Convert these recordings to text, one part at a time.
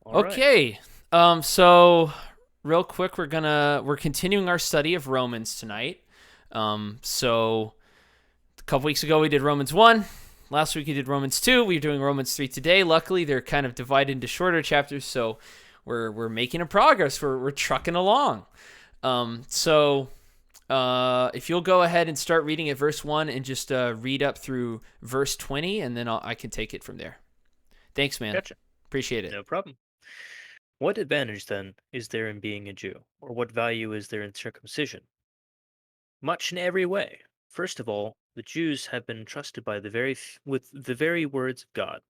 All right. Okay. So real quick, we're continuing our study of Romans tonight. So a couple weeks ago we did Romans 1. Last week we did Romans 2. We're doing Romans 3 today. Luckily, they're kind of divided into shorter chapters, so we're making a progress. We're trucking along. If you'll go ahead and start reading at verse 1 and just read up through verse 20, and then I can take it from there. Thanks, man. Gotcha. Appreciate it. No problem. What advantage, then, is there in being a Jew? Or what value is there in circumcision? Much in every way. First of all, the Jews have been entrusted by with the very words of God.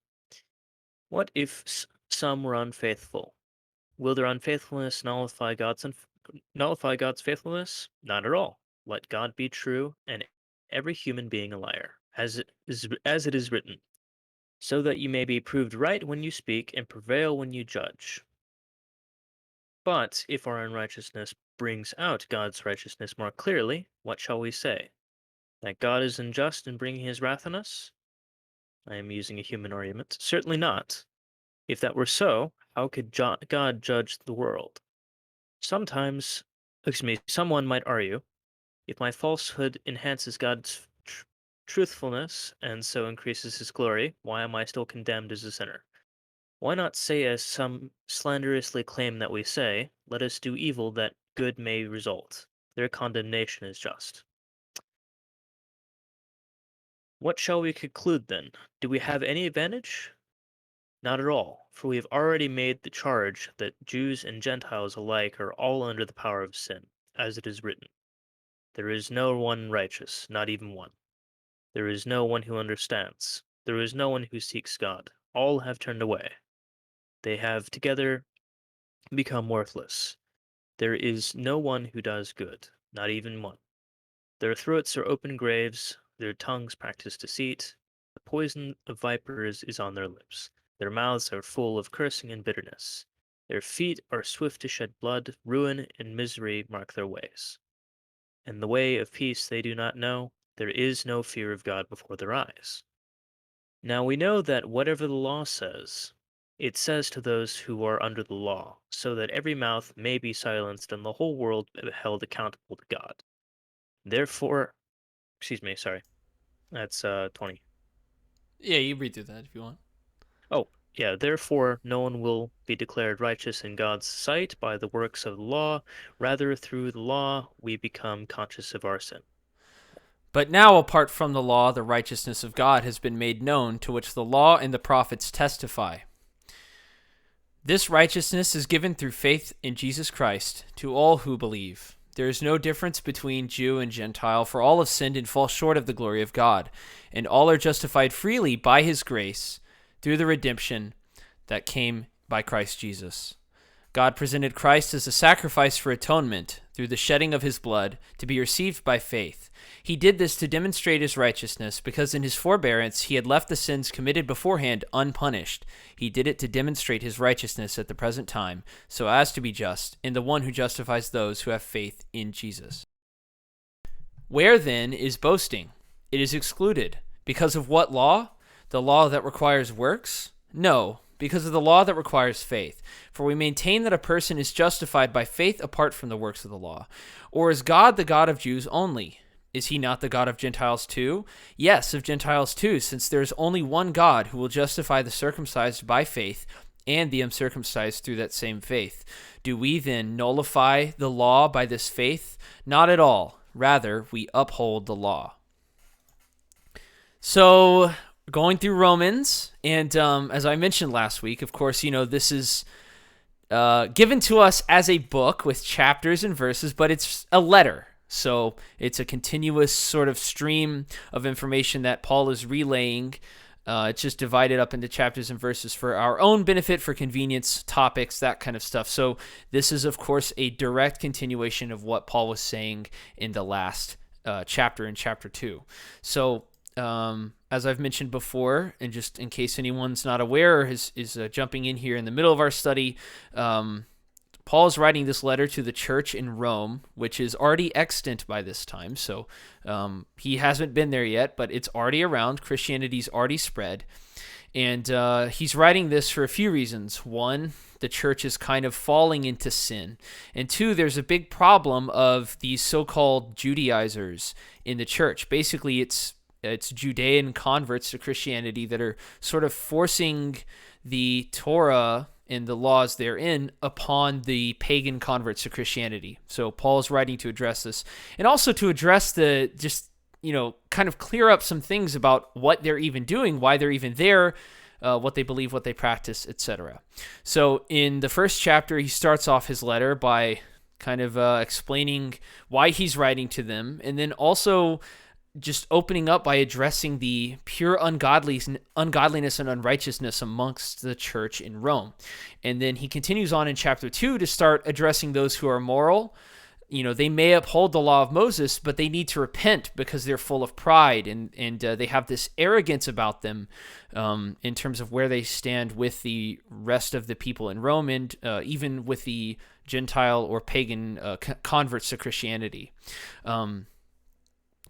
What if some were unfaithful? Will their unfaithfulness nullify God's faithfulness? Not at all. Let God be true and every human being a liar, as it is written, so that you may be proved right when you speak and prevail when you judge. But if our unrighteousness brings out God's righteousness more clearly, what shall we say? That God is unjust in bringing his wrath on us? I am using a human argument. Certainly not. If that were so, how could God judge the world? Someone might argue, if my falsehood enhances God's truthfulness and so increases his glory, why am I still condemned as a sinner? Why not say, as some slanderously claim that we say, let us do evil that good may result? Their condemnation is just. What shall we conclude then? Do we have any advantage? Not at all, for we have already made the charge that Jews and Gentiles alike are all under the power of sin, as it is written, there is no one righteous, not even one. There is no one who understands. There is no one who seeks God. All have turned away. They have together become worthless. There is no one who does good, not even one. Their throats are open graves, their tongues practice deceit. The poison of vipers is on their lips. Their mouths are full of cursing and bitterness. Their feet are swift to shed blood. Ruin and misery mark their ways. And the way of peace they do not know. There is no fear of God before their eyes. Now we know that whatever the law says, it says to those who are under the law, so that every mouth may be silenced and the whole world held accountable to God. Therefore, sorry, that's 20. Yeah, you read through that if you want. Oh, yeah, therefore no one will be declared righteous in God's sight by the works of the law. Rather, through the law, we become conscious of our sin. But now, apart from the law, the righteousness of God has been made known, to which the law and the prophets testify. This righteousness is given through faith in Jesus Christ to all who believe. There is no difference between Jew and Gentile, for all have sinned and fall short of the glory of God, and all are justified freely by his grace through the redemption that came by Christ Jesus. God presented Christ as a sacrifice for atonement through the shedding of his blood to be received by faith. He did this to demonstrate his righteousness because in his forbearance he had left the sins committed beforehand unpunished. He did it to demonstrate his righteousness at the present time, so as to be just, and the one who justifies those who have faith in Jesus. Where then is boasting? It is excluded. Because of what law? The law that requires works? No, because of the law that requires faith. For we maintain that a person is justified by faith apart from the works of the law. Or is God the God of Jews only? Is he not the God of Gentiles too? Yes, of Gentiles too, since there is only one God who will justify the circumcised by faith and the uncircumcised through that same faith. Do we then nullify the law by this faith? Not at all. Rather, we uphold the law. So, going through Romans, and as I mentioned last week, of course, this is given to us as a book with chapters and verses, but it's a letter. So it's a continuous sort of stream of information that Paul is relaying. It's just divided up into chapters and verses for our own benefit, for convenience, topics, that kind of stuff. So this is, of course, a direct continuation of what Paul was saying in the last chapter, in chapter 2. So as I've mentioned before, and just in case anyone's not aware or is jumping in here in the middle of our study, Paul is writing this letter to the church in Rome, which is already extant by this time. So he hasn't been there yet, but it's already around. Christianity's already spread. And he's writing this for a few reasons. One, the church is kind of falling into sin. And two, there's a big problem of these so-called Judaizers in the church. Basically, it's Judean converts to Christianity that are sort of forcing the Torah and the laws therein upon the pagan converts to Christianity. So Paul is writing to address this, and also to address the just, kind of clear up some things about what they're even doing, why they're even there, what they believe, what they practice, etc. So in the first chapter, he starts off his letter by kind of explaining why he's writing to them, and then also just opening up by addressing the pure ungodliness and unrighteousness amongst the church in Rome. And then he continues on in chapter 2 to start addressing those who are moral. They may uphold the law of Moses, but they need to repent because they're full of pride and they have this arrogance about them in terms of where they stand with the rest of the people in Rome and even with the Gentile or pagan converts to Christianity.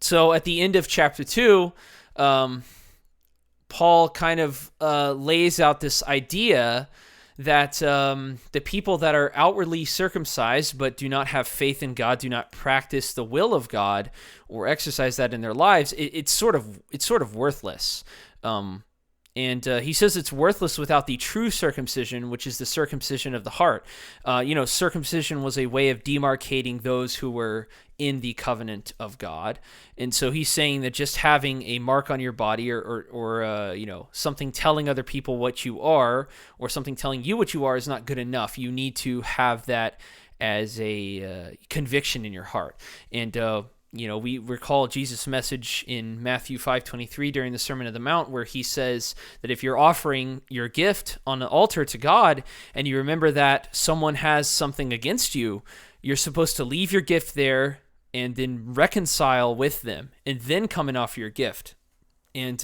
So at the end of chapter 2, Paul kind of lays out this idea that the people that are outwardly circumcised but do not have faith in God, do not practice the will of God or exercise that in their lives, it's sort of worthless. And he says it's worthless without the true circumcision, which is the circumcision of the heart. Circumcision was a way of demarcating those who were in the covenant of God. And so he's saying that just having a mark on your body or something telling other people what you are or something telling you what you are is not good enough. You need to have that as a conviction in your heart. And we recall Jesus' message in Matthew 5:23 during the Sermon on the Mount, where he says that if you're offering your gift on the altar to God and you remember that someone has something against you, you're supposed to leave your gift there and then reconcile with them and then come and offer your gift. And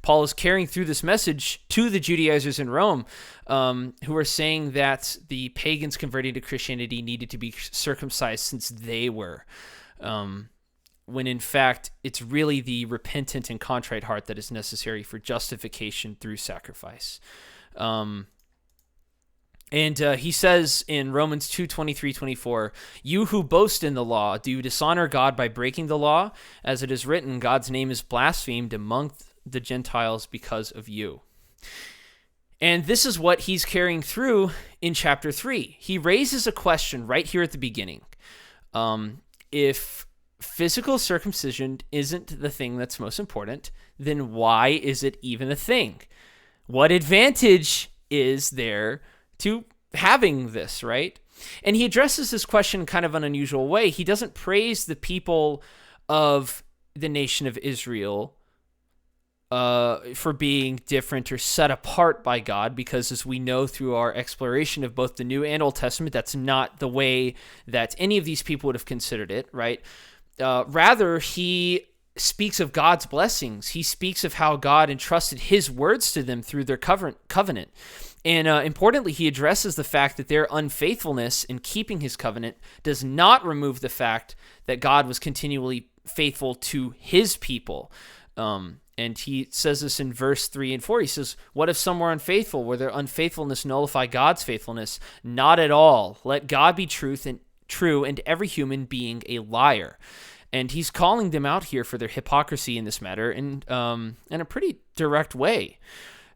Paul is carrying through this message to the Judaizers in Rome who are saying that the pagans converting to Christianity needed to be circumcised since they were. When in fact, it's really the repentant and contrite heart that is necessary for justification through sacrifice. And he says in Romans 2:23-24, "You who boast in the law, do you dishonor God by breaking the law? As it is written, God's name is blasphemed among the Gentiles because of you." And this is what he's carrying through in chapter 3. He raises a question right here at the beginning. If physical circumcision isn't the thing that's most important, then why is it even a thing? What advantage is there to having this, right? And he addresses this question in kind of an unusual way. He doesn't praise the people of the nation of Israel for being different or set apart by God, because as we know through our exploration of both the New and Old Testament, that's not the way that any of these people would have considered it, right? Rather, he speaks of God's blessings. He speaks of how God entrusted his words to them through their covenant. And importantly, he addresses the fact that their unfaithfulness in keeping his covenant does not remove the fact that God was continually faithful to his people. And he says this in verse 3 and 4. He says, "What if some were unfaithful? Will their unfaithfulness nullify God's faithfulness? Not at all. Let God be true, and every human being a liar." And he's calling them out here for their hypocrisy in this matter in a pretty direct way.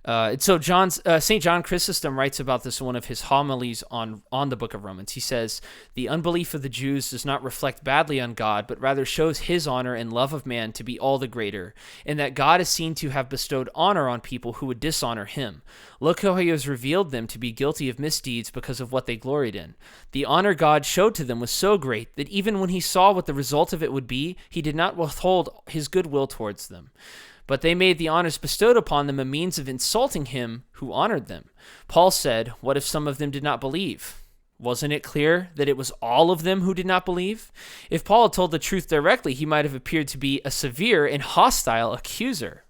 So St. John Chrysostom writes about this in one of his homilies on the book of Romans. He says, "The unbelief of the Jews does not reflect badly on God, but rather shows his honor and love of man to be all the greater, in that God is seen to have bestowed honor on people who would dishonor him. Look how he has revealed them to be guilty of misdeeds because of what they gloried in. The honor God showed to them was so great that even when he saw what the result of it would be, he did not withhold his goodwill towards them. But they made the honors bestowed upon them a means of insulting him who honored them. Paul said, 'What if some of them did not believe?' Wasn't it clear that it was all of them who did not believe? If Paul had told the truth directly, he might have appeared to be a severe and hostile accuser."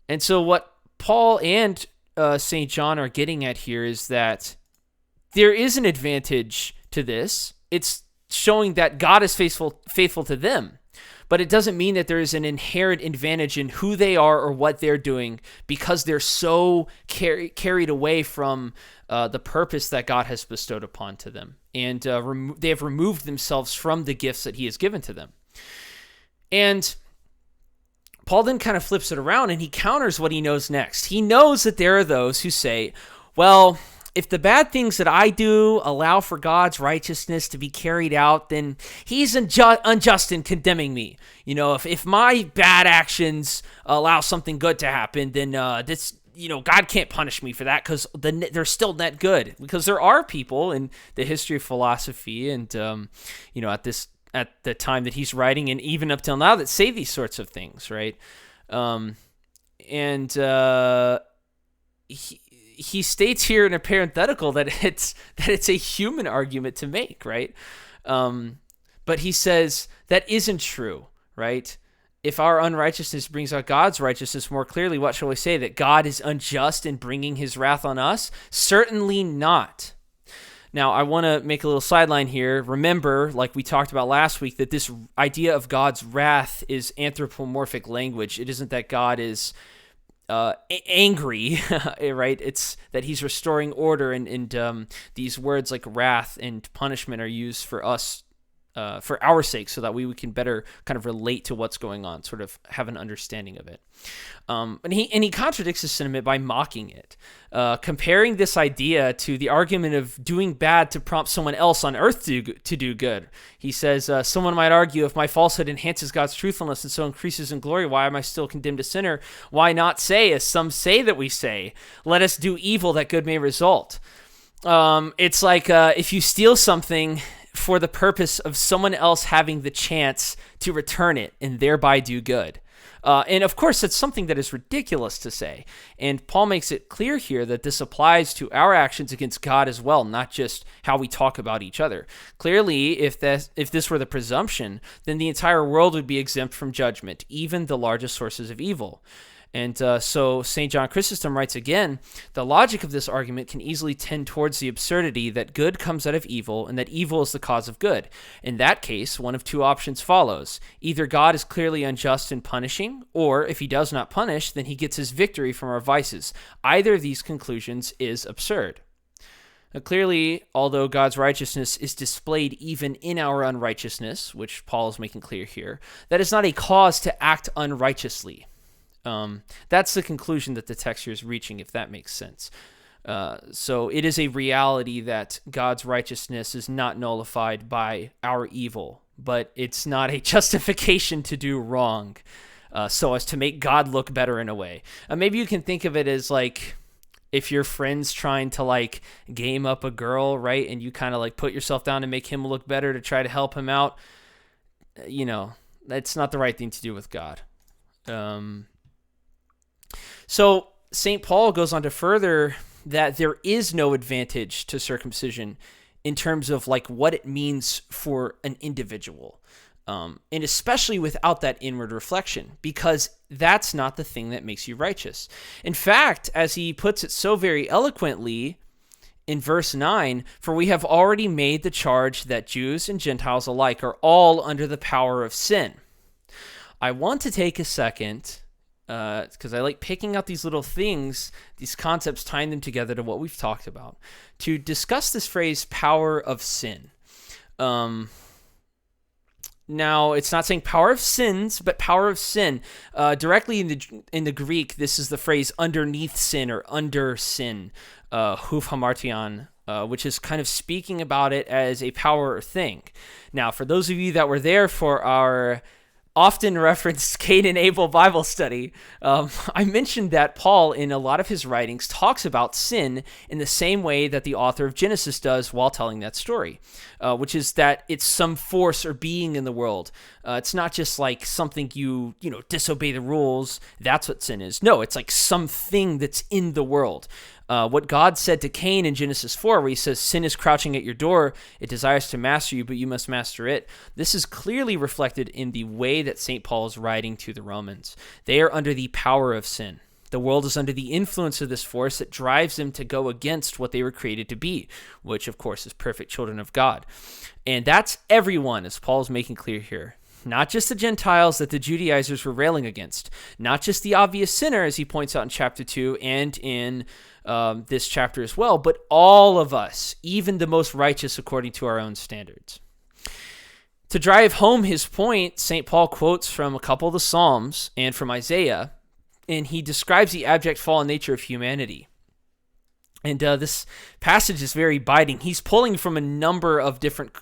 And so what Paul and St. John are getting at here is that there is an advantage to this. It's showing that God is faithful to them. but it doesn't mean that there is an inherent advantage in who they are or what they're doing because they're so carried away from the purpose that God has bestowed upon to them. And they have removed themselves from the gifts that he has given to them. And Paul then kind of flips it around and he counters what he knows next. He knows that there are those who say, well, if the bad things that I do allow for God's righteousness to be carried out, then he's unjust in condemning me. You know, if my bad actions allow something good to happen, then God can't punish me for that because they're still net good. Because there are people in the history of philosophy and, at the time that he's writing and even up till now that say these sorts of things, right? He states here in a parenthetical that it's a human argument to make, right? But he says that isn't true, right? If our unrighteousness brings out God's righteousness more clearly, what shall we say? That God is unjust in bringing his wrath on us? Certainly not. Now, I want to make a little sideline here. Remember, like we talked about last week, that this idea of God's wrath is anthropomorphic language. It isn't that God is angry, right? It's that he's restoring order, and these words like wrath and punishment are used for us, for our sake, so that we can better kind of relate to what's going on, sort of have an understanding of it. And he contradicts this sentiment by mocking it, comparing this idea to the argument of doing bad to prompt someone else on earth to do good. He says, someone might argue, if my falsehood enhances God's truthfulness and so increases in glory, why am I still condemned a sinner? Why not say, as some say that we say, let us do evil that good may result? It's like if you steal something for the purpose of someone else having the chance to return it and thereby do good. And of course, that's something that is ridiculous to say. And Paul makes it clear here that this applies to our actions against God as well, not just how we talk about each other. Clearly, if this were the presumption, then the entire world would be exempt from judgment, even the largest sources of evil. And so St. John Chrysostom writes again, the logic of this argument can easily tend towards the absurdity that good comes out of evil and that evil is the cause of good. In that case, one of two options follows. Either God is clearly unjust in punishing, or if he does not punish, then he gets his victory from our vices. Either of these conclusions is absurd. Now, clearly, although God's righteousness is displayed even in our unrighteousness, which Paul is making clear here, that is not a cause to act unrighteously. That's the conclusion that the text here is reaching, if that makes sense. So it is a reality that God's righteousness is not nullified by our evil, but it's not a justification to do wrong, so as to make God look better in a way. Maybe you can think of it as like if your friend's trying to like game up a girl, right? And you kind of like put yourself down to make him look better to try to help him out. That's not the right thing to do with God. So St. Paul goes on to further that there is no advantage to circumcision in terms of like what it means for an individual, and especially without that inward reflection, because that's not the thing that makes you righteous. In fact, as he puts it so very eloquently in verse 9, for we have already made the charge that Jews and Gentiles alike are all under the power of sin. I want to take a second, because I like picking out these little things, these concepts, tying them together to what we've talked about, to discuss this phrase, power of sin. Now, it's not saying power of sins, but power of sin. Directly in the Greek, this is the phrase underneath sin or under sin, huf hamartion, which is kind of speaking about it as a power or thing. Now, for those of you that were there for our often referenced Cain and Abel Bible study, I mentioned that Paul, in a lot of his writings, talks about sin in the same way that the author of Genesis does while telling that story, which is that it's some force or being in the world. It's not just like something you disobey the rules. That's what sin is. No, it's like something that's in the world. What God said to Cain in Genesis 4, where he says, sin is crouching at your door. It desires to master you, but you must master it. This is clearly reflected in the way that St. Paul is writing to the Romans. They are under the power of sin. The world is under the influence of this force that drives them to go against what they were created to be, which, of course, is perfect children of God. And that's everyone, as Paul is making clear here. not just the Gentiles that the Judaizers were railing against, not just the obvious sinner, as he points out in chapter 2 and in this chapter as well, but all of us, even the most righteous according to our own standards. To drive home his point, St. Paul quotes from a couple of the Psalms and from Isaiah, and he describes the abject fallen nature of humanity. And this passage is very biting. He's pulling from a number of different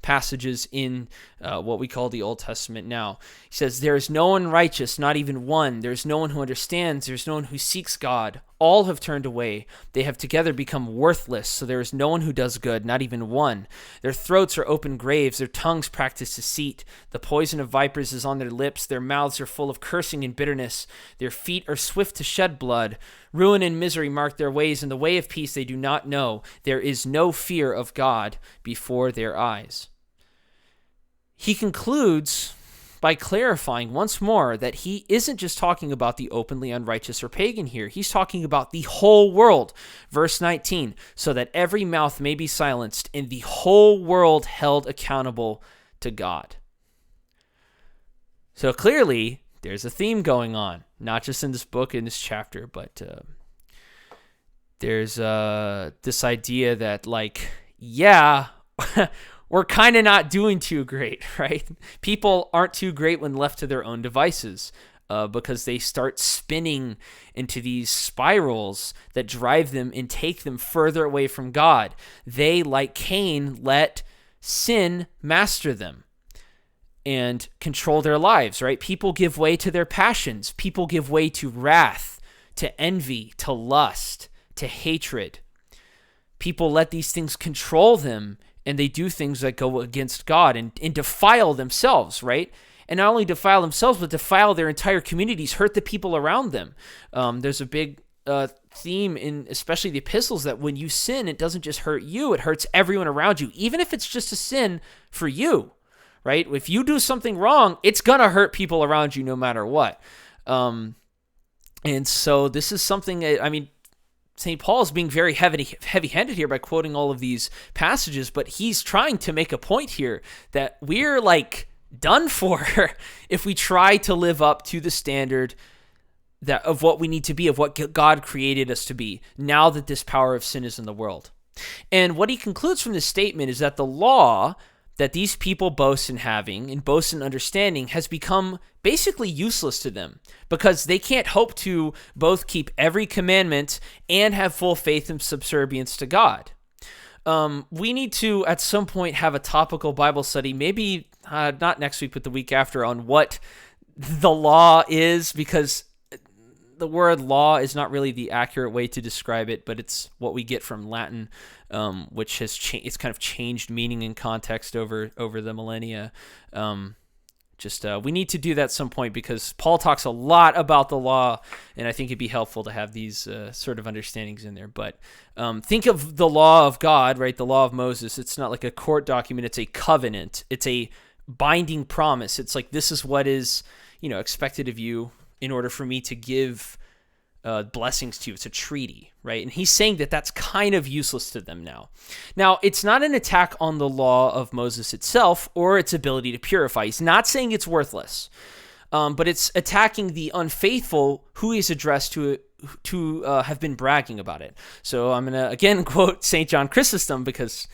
passages in what we call the Old Testament now. He says, there is no one righteous, not even one. There is no one who understands. There is no one who seeks God. All have turned away. They have together become worthless. So there is no one who does good, not even one. Their throats are open graves. Their tongues practice deceit. The poison of vipers is on their lips. Their mouths are full of cursing and bitterness. Their feet are swift to shed blood. Ruin and misery mark their ways, and the way of peace they do not know. There is no fear of God before their eyes. He concludes by clarifying once more that he isn't just talking about the openly unrighteous or pagan here. He's talking about the whole world. Verse 19, so that every mouth may be silenced and the whole world held accountable to God. So clearly, there's a theme going on, not just in this book, in this chapter, but there's this idea that, like, yeah, we're kind of not doing too great, right? People aren't too great when left to their own devices because they start spinning into these spirals that drive them and take them further away from God. They, like Cain, let sin master them and control their lives, right? People give way to their passions. People give way to wrath, to envy, to lust, to hatred. People let these things control them, and they do things that go against God and defile themselves, right? And not only defile themselves, but defile their entire communities, hurt the people around them. There's a big theme in especially the epistles that when you sin, it doesn't just hurt you, it hurts everyone around you, even if it's just a sin for you, right? If you do something wrong, it's going to hurt people around you no matter what. And so this is something, I mean, St. Paul is being very heavy-handed here by quoting all of these passages, but he's trying to make a point here that we're like done for if we try to live up to the standard that of what we need to be, of what God created us to be, now that this power of sin is in the world. And what he concludes from this statement is that the law that these people boast in having and boast in understanding has become basically useless to them because they can't hope to both keep every commandment and have full faith and subservience to God. We need to, at some point, have a topical Bible study, maybe not next week, but the week after, on what the law is, because the word law is not really the accurate way to describe it, but it's what we get from Latin, which has it's kind of changed meaning and context over the millennia. We need to do that at some point because Paul talks a lot about the law, and I think it'd be helpful to have these sort of understandings in there. But think of the law of God, right? The law of Moses. It's not like a court document. It's a covenant. It's a binding promise. It's like, this is what is, expected of you in order for me to give blessings to you. It's a treaty, right? And he's saying that that's kind of useless to them now. Now, it's not an attack on the law of Moses itself or its ability to purify. He's not saying it's worthless, but it's attacking the unfaithful who he's addressed to have been bragging about it. So I'm going to, again, quote St. John Chrysostom because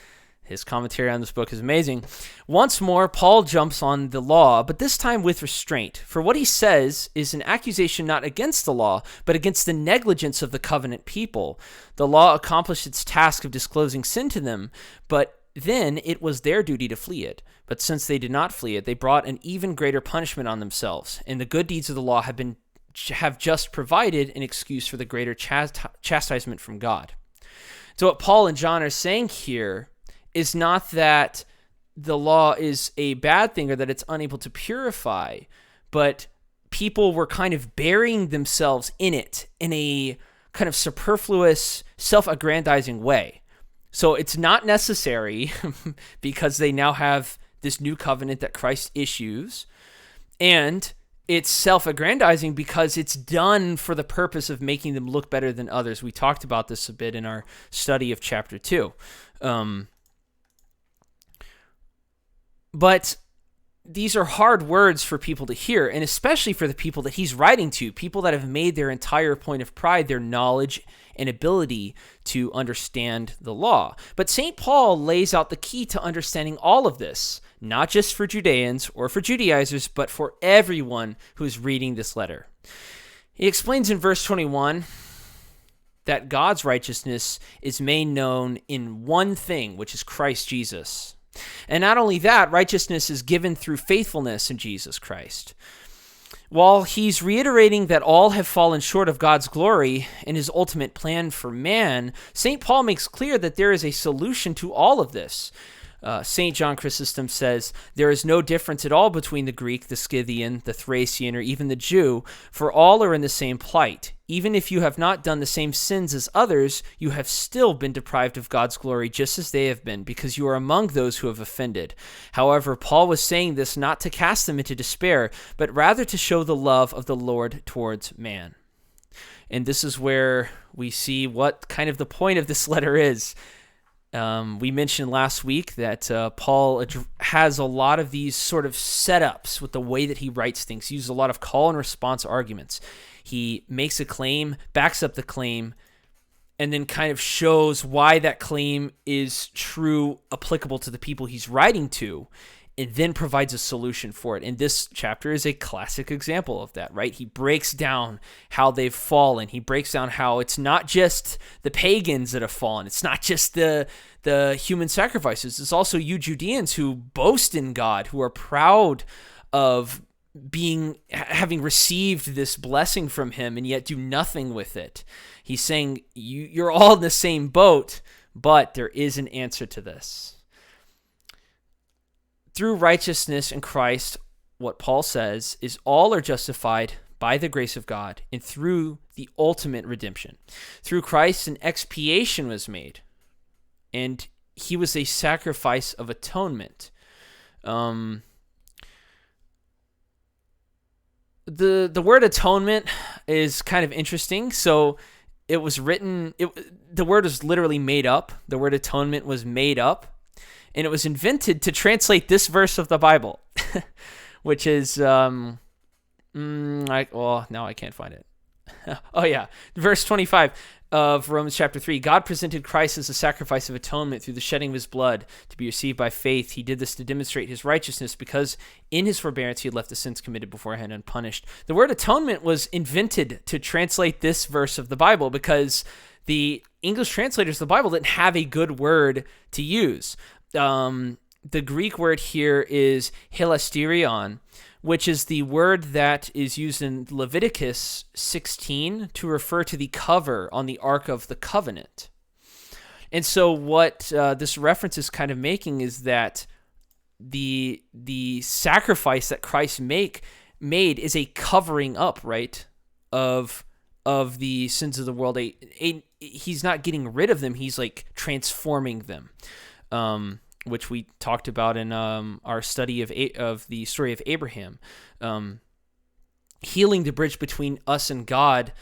his commentary on this book is amazing. Once more, Paul jumps on the law, but this time with restraint. For what he says is an accusation not against the law, but against the negligence of the covenant people. The law accomplished its task of disclosing sin to them, but then it was their duty to flee it. But since they did not flee it, they brought an even greater punishment on themselves, and the good deeds of the law have just provided an excuse for the greater chastisement from God. So what Paul and John are saying here is not that the law is a bad thing or that it's unable to purify, but people were kind of burying themselves in it in a kind of superfluous, self-aggrandizing way. So it's not necessary because they now have this new covenant that Christ issues, and it's self-aggrandizing because it's done for the purpose of making them look better than others. We talked about this a bit in our study of chapter 2. But these are hard words for people to hear, and especially for the people that he's writing to, people that have made their entire point of pride their knowledge and ability to understand the law. But St. Paul lays out the key to understanding all of this, not just for Judeans or for Judaizers, but for everyone who is reading this letter. He explains in verse 21 that God's righteousness is made known in one thing, which is Christ Jesus. And not only that, righteousness is given through faithfulness in Jesus Christ. While he's reiterating that all have fallen short of God's glory and his ultimate plan for man, St. Paul makes clear that there is a solution to all of this. St. John Chrysostom says, "There is no difference at all between the Greek, the Scythian, the Thracian, or even the Jew, for all are in the same plight. Even if you have not done the same sins as others, you have still been deprived of God's glory just as they have been, because you are among those who have offended." However, Paul was saying this not to cast them into despair, but rather to show the love of the Lord towards man. And this is where we see what kind of the point of this letter is. We mentioned last week that Paul has a lot of these sort of setups with the way that he writes things. He uses a lot of call and response arguments. He makes a claim, backs up the claim, and then kind of shows why that claim is true, applicable to the people he's writing to, and then provides a solution for it. And this chapter is a classic example of that, right? He breaks down how they've fallen. He breaks down how it's not just the pagans that have fallen. It's not just the human sacrifices. It's also you Judeans who boast in God, who are proud of having received this blessing from him and yet do nothing with it. He's saying you're all in the same boat, but there is an answer to this. Through righteousness in Christ, what Paul says is all are justified by the grace of God and through the ultimate redemption. Through Christ, an expiation was made, and he was a sacrifice of atonement. The word atonement is kind of interesting. So it was written, the word was literally made up. The word atonement was made up. And it was invented to translate this verse of the Bible, which is, now I can't find it. Oh, yeah. Verse 25 of Romans chapter 3. God presented Christ as a sacrifice of atonement through the shedding of his blood to be received by faith. He did this to demonstrate his righteousness because in his forbearance he had left the sins committed beforehand unpunished. The word atonement was invented to translate this verse of the Bible because the English translators of the Bible didn't have a good word to use. The Greek word here is hilasterion, which is the word that is used in Leviticus 16 to refer to the cover on the Ark of the Covenant. And so what this reference is kind of making is that the sacrifice that Christ made is a covering up, right, of the sins of the world. He's not getting rid of them. He's like transforming them. Which we talked about in our study of the story of Abraham, healing the bridge between us and God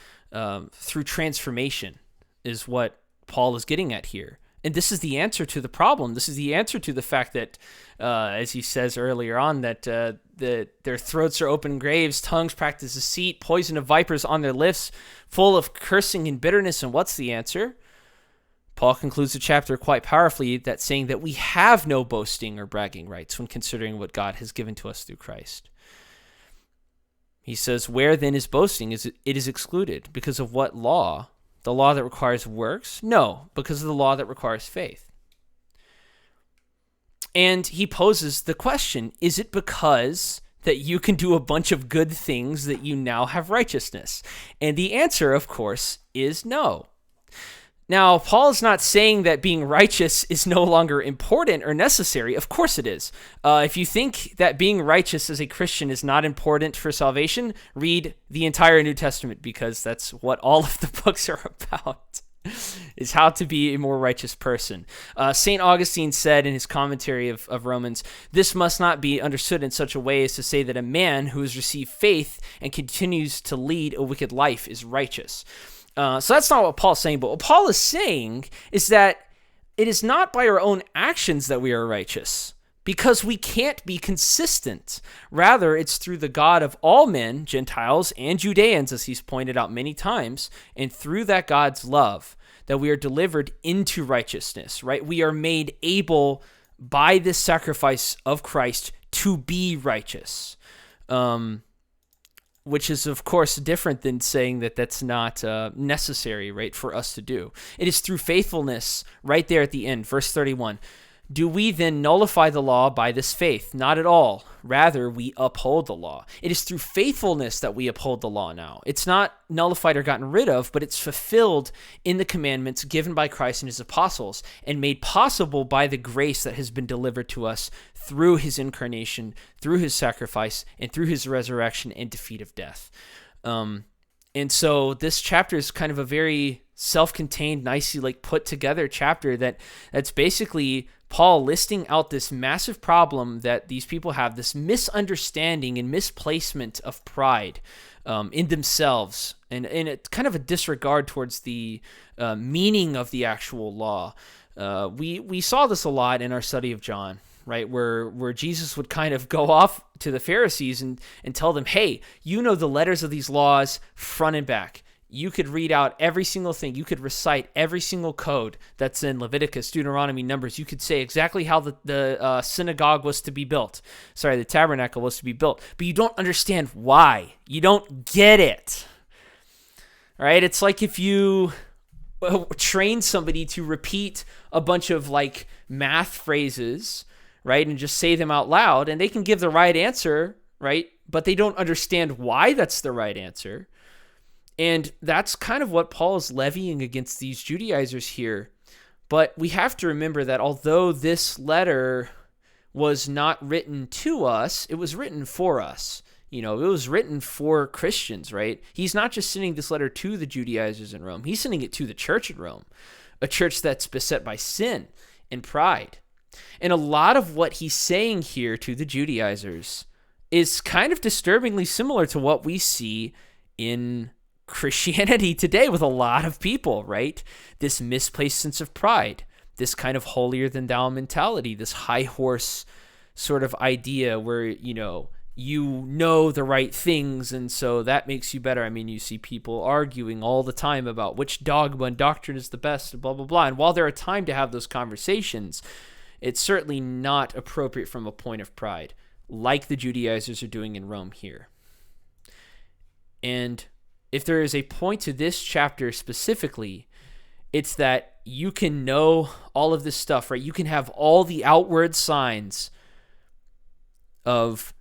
through transformation is what Paul is getting at here. And this is the answer to the problem. This is the answer to the fact that, as he says earlier on, that their throats are open graves, tongues practice deceit, poison of vipers on their lips, full of cursing and bitterness. And what's the answer? Paul concludes the chapter quite powerfully that saying that we have no boasting or bragging rights when considering what God has given to us through Christ. He says, where then is boasting? It is excluded. Because of what law? The law that requires works? No, because of the law that requires faith. And he poses the question, is it because that you can do a bunch of good things that you now have righteousness? And the answer, of course, is no. Now, Paul is not saying that being righteous is no longer important or necessary. Of course it is. If you think that being righteous as a Christian is not important for salvation, read the entire New Testament, because that's what all of the books are about, is how to be a more righteous person. St. Augustine said in his commentary of Romans, this must not be understood in such a way as to say that a man who has received faith and continues to lead a wicked life is righteous. So that's not what Paul's saying, but what Paul is saying is that it is not by our own actions that we are righteous, because we can't be consistent. Rather, it's through the God of all men, Gentiles and Judeans, as he's pointed out many times, and through that God's love that we are delivered into righteousness, right? We are made able by this sacrifice of Christ to be righteous, which is, of course, different than saying that that's not necessary, right, for us to do. It is through faithfulness, right there at the end, verse 31. Do we then nullify the law by this faith? Not at all. Rather, we uphold the law. It is through faithfulness that we uphold the law now. It's not nullified or gotten rid of, but it's fulfilled in the commandments given by Christ and his apostles and made possible by the grace that has been delivered to us through his incarnation, through his sacrifice, and through his resurrection and defeat of death. And so this chapter is kind of a very self-contained, nicely put together chapter that's basically Paul listing out this massive problem that these people have, this misunderstanding and misplacement of pride in themselves, and it's kind of a disregard towards the meaning of the actual law. We saw this a lot in our study of John, right, where Jesus would kind of go off to the Pharisees and tell them, hey, you know the letters of these laws front and back. You could read out every single thing. You could recite every single code that's in Leviticus, Deuteronomy, Numbers. You could say exactly how the synagogue was to be built. Sorry, the tabernacle was to be built. But you don't understand why. You don't get it. All right? It's like if you train somebody to repeat a bunch of math phrases, right, and just say them out loud, and they can give the right answer, right, but they don't understand why that's the right answer. And that's kind of what Paul is levying against these Judaizers here. But we have to remember that although this letter was not written to us, it was written for us. It was written for Christians, right? He's not just sending this letter to the Judaizers in Rome. He's sending it to the church in Rome, a church that's beset by sin and pride. And a lot of what he's saying here to the Judaizers is kind of disturbingly similar to what we see in Christianity today with a lot of people, right? This misplaced sense of pride, this kind of holier than thou mentality, this high horse sort of idea where, you know the right things, and so that makes you better. I mean, you see people arguing all the time about which dogma and doctrine is the best, blah, blah, blah. And while there are time to have those conversations, it's certainly not appropriate from a point of pride, like the Judaizers are doing in Rome here. And if there is a point to this chapter specifically, it's that you can know all of this stuff, right? You can have all the outward signs of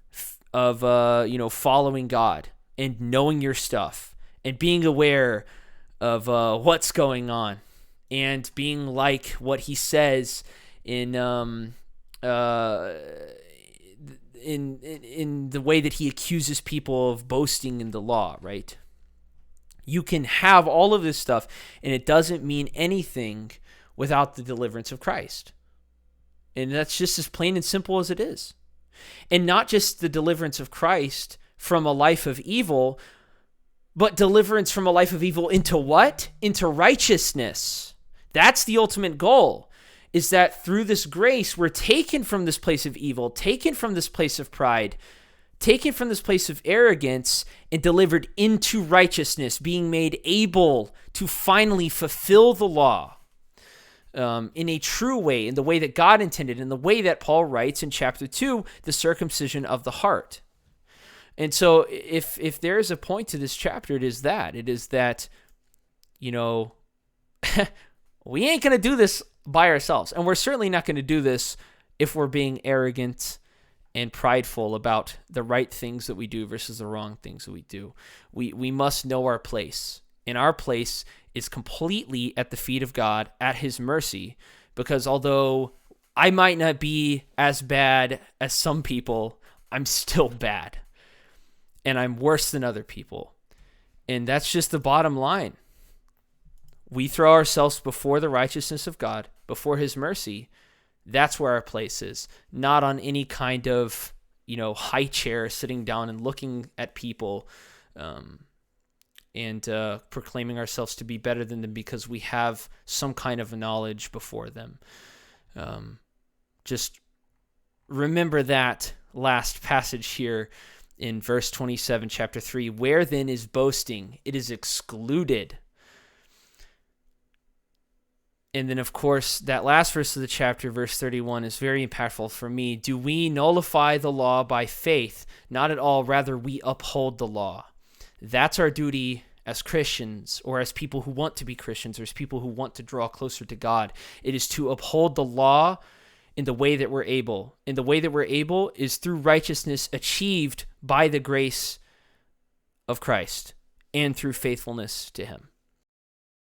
following God and knowing your stuff and being aware of what's going on and being like what he says in the way that he accuses people of boasting in the law, right? You can have all of this stuff, and it doesn't mean anything without the deliverance of Christ. And that's just as plain and simple as it is. And not just the deliverance of Christ from a life of evil, but deliverance from a life of evil into what? Into righteousness. That's the ultimate goal, is that through this grace, we're taken from this place of evil, taken from this place of pride, taken from this place of arrogance and delivered into righteousness, being made able to finally fulfill the law in a true way, in the way that God intended, in the way that Paul writes in chapter 2, the circumcision of the heart. And so if there is a point to this chapter, it is that, we ain't going to do this by ourselves. And we're certainly not going to do this if we're being arrogant and prideful about the right things that we do versus the wrong things that we do. We must know our place. And our place is completely at the feet of God, at his mercy, because although I might not be as bad as some people, I'm still bad. And I'm worse than other people. And that's just the bottom line. We throw ourselves before the righteousness of God, before his mercy. That's where our place is, not on any kind of, high chair sitting down and looking at people and proclaiming ourselves to be better than them because we have some kind of knowledge before them. Just remember that last passage here in verse 27, chapter 3. Where then is boasting? It is excluded. And then, of course, that last verse of the chapter, verse 31, is very impactful for me. Do we nullify the law by faith? Not at all. Rather, we uphold the law. That's our duty as Christians, or as people who want to be Christians, or as people who want to draw closer to God. It is to uphold the law in the way that we're able. And the way that we're able is through righteousness achieved by the grace of Christ and through faithfulness to him.